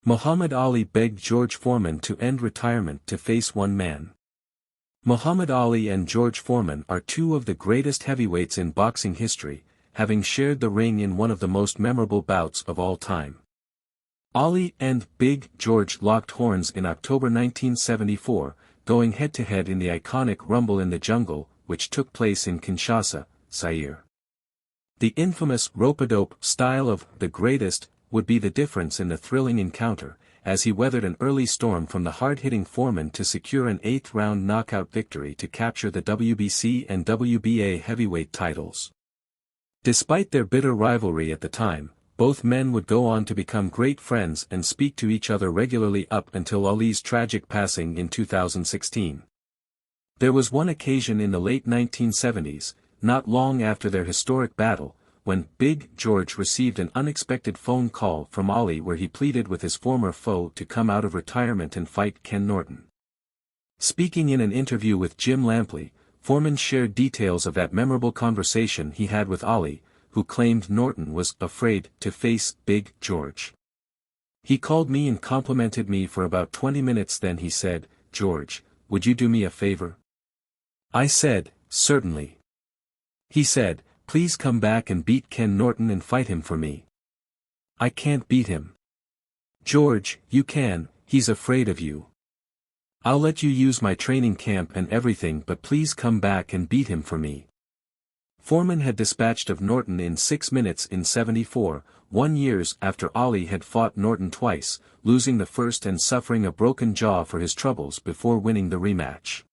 Muhammad Ali begged George Foreman to end retirement to face one man. Muhammad Ali and George Foreman are two of the greatest heavyweights in boxing history, having shared the ring in one of the most memorable bouts of all time. Ali and Big George locked horns in October 1974, going head-to-head in the iconic Rumble in the Jungle, which took place in Kinshasa, Zaire. The infamous rope-a-dope style of the greatest would be the difference in the thrilling encounter, as he weathered an early storm from the hard-hitting Foreman to secure an 8th-round knockout victory to capture the WBC and WBA heavyweight titles. Despite their bitter rivalry at the time, both men would go on to become great friends and speak to each other regularly up until Ali's tragic passing in 2016. There was one occasion in the late 1970s, not long after their historic battle, when Big George received an unexpected phone call from Ali where he pleaded with his former foe to come out of retirement and fight Ken Norton. Speaking in an interview with Jim Lampley, Foreman shared details of that memorable conversation he had with Ali, who claimed Norton was afraid to face Big George. He called me and complimented me for about 20 minutes, then he said, "George, would you do me a favor?" I said, "Certainly." He said, "Please come back and beat Ken Norton and fight him for me." "I can't beat him." "George, you can, he's afraid of you. I'll let you use my training camp and everything, but please come back and beat him for me." Foreman had dispatched of Norton in 6 minutes in 74, 1 year after Ali had fought Norton twice, losing the first and suffering a broken jaw for his troubles before winning the rematch.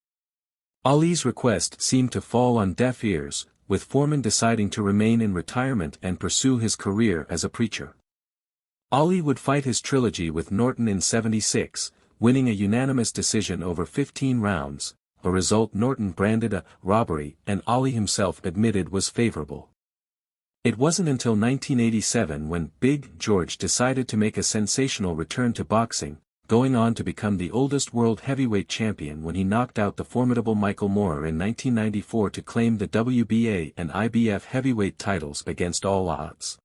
Ali's request seemed to fall on deaf ears, with Foreman deciding to remain in retirement and pursue his career as a preacher. Ali would fight his trilogy with Norton in 76, winning a unanimous decision over 15 rounds, a result Norton branded a robbery and Ali himself admitted was favorable. It wasn't until 1987 when Big George decided to make a sensational return to boxing, going on to become the oldest world heavyweight champion when he knocked out the formidable Michael Moorer in 1994 to claim the WBA and IBF heavyweight titles against all odds.